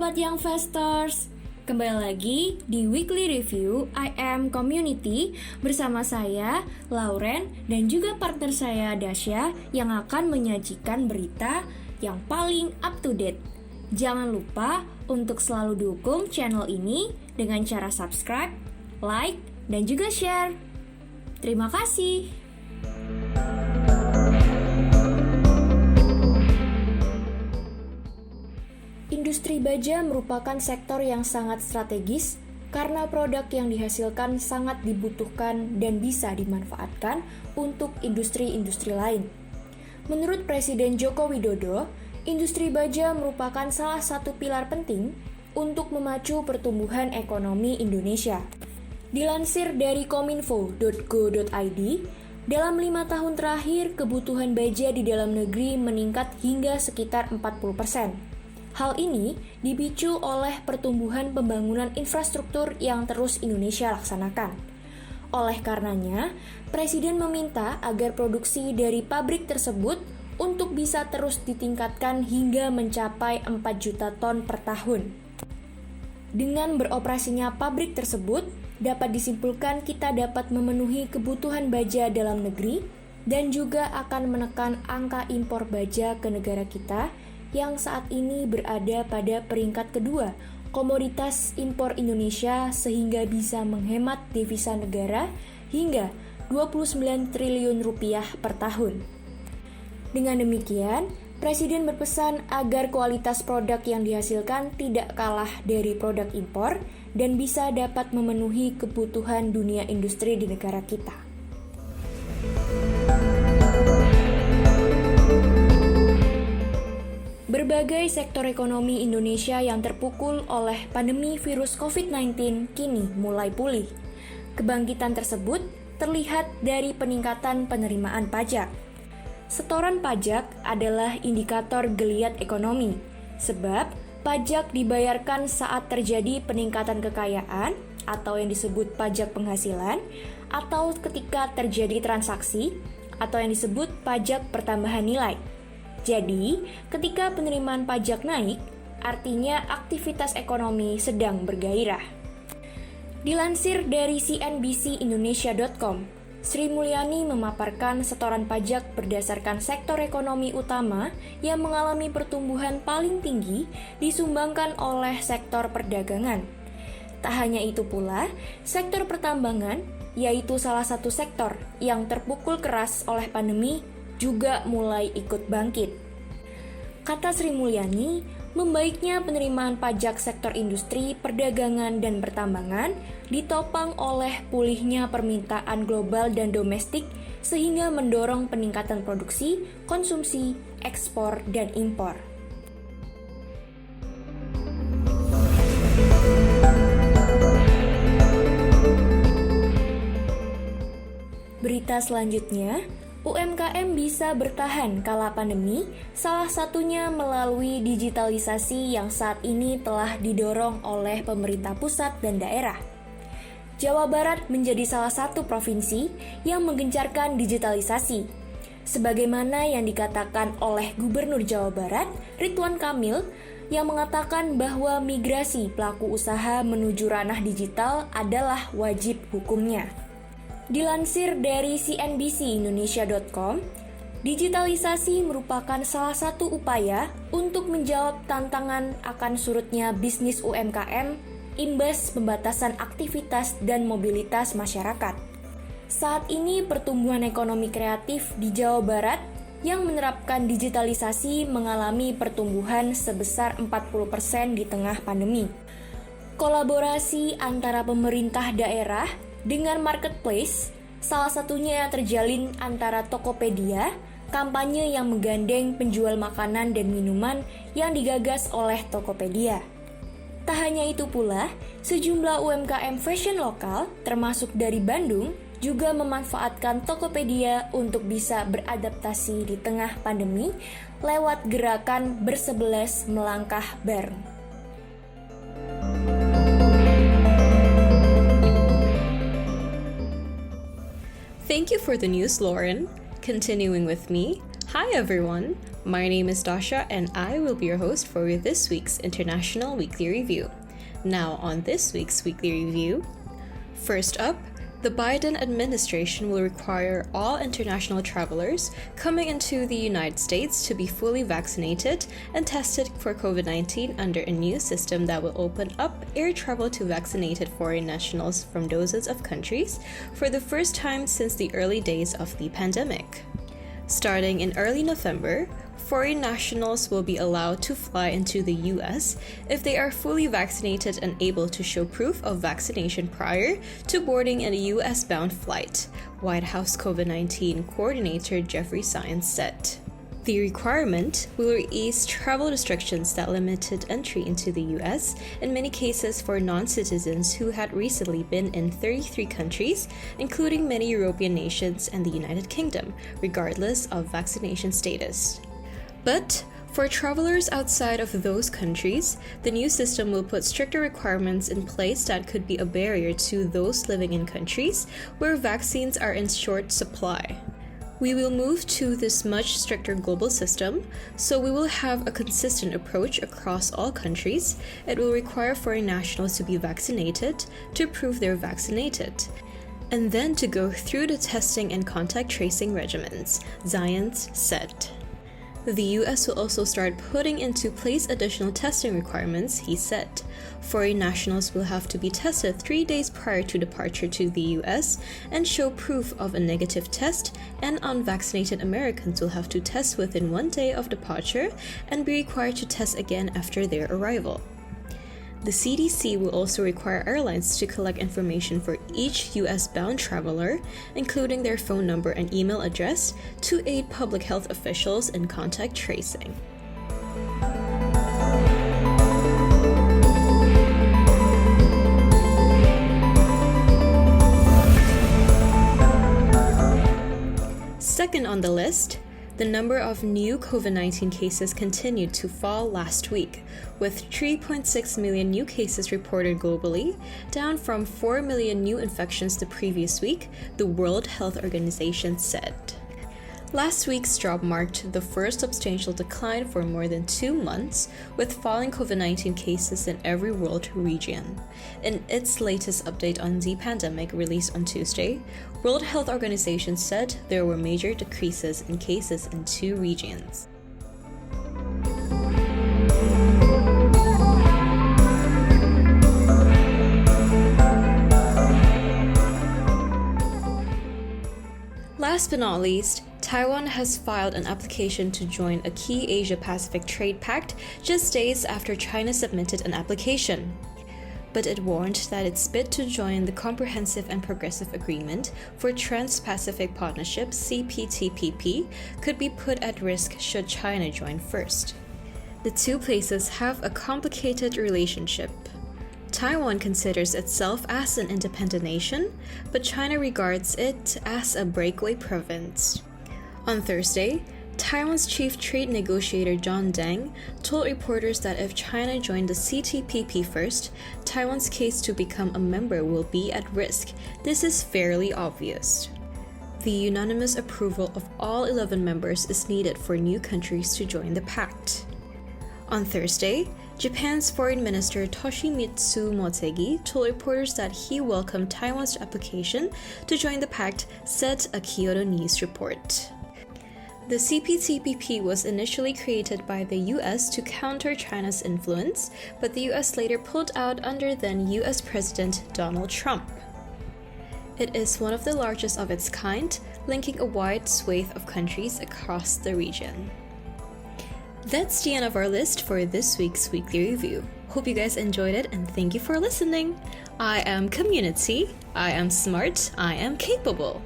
Sobat Young Festers, kembali lagi di Weekly Review I Am Community bersama saya, Lauren, dan juga partner saya, Dasya, yang akan menyajikan berita yang paling up to date. Jangan lupa untuk selalu dukung channel ini dengan cara subscribe, like, dan juga share. Terima kasih. Industri baja merupakan sektor yang sangat strategis karena produk yang dihasilkan sangat dibutuhkan dan bisa dimanfaatkan untuk industri-industri lain. Menurut Presiden Joko Widodo, industri baja merupakan salah satu pilar penting untuk memacu pertumbuhan ekonomi Indonesia. Dilansir dari kominfo.go.id, dalam 5 tahun terakhir kebutuhan baja di dalam negeri meningkat hingga sekitar 40%. Hal ini dipicu oleh pertumbuhan pembangunan infrastruktur yang terus Indonesia laksanakan. Oleh karenanya, Presiden meminta agar produksi dari pabrik tersebut untuk bisa terus ditingkatkan hingga mencapai 4 juta ton per tahun. Dengan beroperasinya pabrik tersebut, dapat disimpulkan kita dapat memenuhi kebutuhan baja dalam negeri dan juga akan menekan angka impor baja ke negara kita yang saat ini berada pada peringkat kedua komoditas impor Indonesia sehingga bisa menghemat devisa negara hingga 29 triliun rupiah per tahun. Dengan demikian, Presiden berpesan agar kualitas produk yang dihasilkan tidak kalah dari produk impor dan bisa dapat memenuhi kebutuhan dunia industri di negara kita. Berbagai sektor ekonomi Indonesia yang terpukul oleh pandemi virus COVID-19 kini mulai pulih. Kebangkitan tersebut terlihat dari peningkatan penerimaan pajak. Setoran pajak adalah indikator geliat ekonomi, sebab pajak dibayarkan saat terjadi peningkatan kekayaan atau yang disebut pajak penghasilan, atau ketika terjadi transaksi atau yang disebut pajak pertambahan nilai. Jadi, ketika penerimaan pajak naik, artinya aktivitas ekonomi sedang bergairah. Dilansir dari cnbcindonesia.com, Sri Mulyani memaparkan setoran pajak berdasarkan sektor ekonomi utama yang mengalami pertumbuhan paling tinggi disumbangkan oleh sektor perdagangan. Tak hanya itu pula, sektor pertambangan, yaitu salah satu sektor yang terpukul keras oleh pandemi, juga mulai ikut bangkit. Kata Sri Mulyani, membaiknya penerimaan pajak sektor industri, perdagangan, dan pertambangan ditopang oleh pulihnya permintaan global dan domestik sehingga mendorong peningkatan produksi, konsumsi, ekspor, dan impor. Berita selanjutnya, UMKM bisa bertahan kala pandemi, salah satunya melalui digitalisasi yang saat ini telah didorong oleh pemerintah pusat dan daerah. Jawa Barat menjadi salah satu provinsi yang menggencarkan digitalisasi. Sebagaimana yang dikatakan oleh Gubernur Jawa Barat, Ridwan Kamil, yang mengatakan bahwa migrasi pelaku usaha menuju ranah digital adalah wajib hukumnya. Dilansir dari cnbcindonesia.com, digitalisasi merupakan salah satu upaya untuk menjawab tantangan akan surutnya bisnis UMKM imbas pembatasan aktivitas dan mobilitas masyarakat. Saat ini pertumbuhan ekonomi kreatif di Jawa Barat yang menerapkan digitalisasi mengalami pertumbuhan sebesar 40% di tengah pandemi. Kolaborasi antara pemerintah daerah dengan marketplace, salah satunya yang terjalin antara Tokopedia, kampanye yang menggandeng penjual makanan dan minuman yang digagas oleh Tokopedia. Tak hanya itu pula, sejumlah UMKM fashion lokal, termasuk dari Bandung, juga memanfaatkan Tokopedia untuk bisa beradaptasi di tengah pandemi lewat gerakan bersebelas melangkah bareng. Thank you for the news, Lauren. Continuing with me, Hi everyone, my name is Dasha and I will be your host for this week's International Weekly Review. Now on this week's Weekly Review, first up, the Biden administration will require all international travelers coming into the United States to be fully vaccinated and tested for COVID-19 under a new system that will open up air travel to vaccinated foreign nationals from dozens of countries for the first time since the early days of the pandemic. Starting in early November, foreign nationals will be allowed to fly into the US if they are fully vaccinated and able to show proof of vaccination prior to boarding a US-bound flight, White House COVID-19 coordinator Jeffrey Zients said. The requirement will ease travel restrictions that limited entry into the US in many cases for non-citizens who had recently been in 33 countries, including many European nations and the United Kingdom, regardless of vaccination status. But for travelers outside of those countries, the new system will put stricter requirements in place that could be a barrier to those living in countries where vaccines are in short supply. We will move to this much stricter global system, so we will have a consistent approach across all countries. It will require foreign nationals to be vaccinated to prove they're vaccinated, and then to go through the testing and contact tracing regimens, Zients said. The US will also start putting into place additional testing requirements, he said. Foreign nationals will have to be tested 3 days prior to departure to the US and show proof of a negative test, and unvaccinated Americans will have to test within 1 day of departure and be required to test again after their arrival. The CDC will also require airlines to collect information for each US-bound traveler, including their phone number and email address, to aid public health officials in contact tracing. Second on the list, the number of new COVID-19 cases continued to fall last week, with 3.6 million new cases reported globally, down from 4 million new infections the previous week, the World Health Organization said. Last week's drop marked the first substantial decline for more than 2 months, with falling COVID-19 cases in every world region. In its latest update on the pandemic released on Tuesday, World Health Organization said there were major decreases in cases in 2 regions. Last but not least, Taiwan has filed an application to join a key Asia-Pacific trade pact just days after China submitted an application. But it warned that its bid to join the Comprehensive and Progressive Agreement for Trans-Pacific Partnership (CPTPP) could be put at risk should China join first. The two places have a complicated relationship. Taiwan considers itself as an independent nation, but China regards it as a breakaway province. On Thursday, Taiwan's chief trade negotiator John Deng told reporters that if China joined the CPTPP first, Taiwan's case to become a member will be at risk. This is fairly obvious. The unanimous approval of all 11 members is needed for new countries to join the pact. On Thursday, Japan's Foreign Minister Toshimitsu Motegi told reporters that he welcomed Taiwan's application to join the pact, said a Kyodo News report. The CPTPP was initially created by the US to counter China's influence, but the US later pulled out under then US President Donald Trump. It is one of the largest of its kind, linking a wide swathe of countries across the region. That's the end of our list for this week's weekly review. Hope you guys enjoyed it and thank you for listening. I am Community, I am smart, I am capable.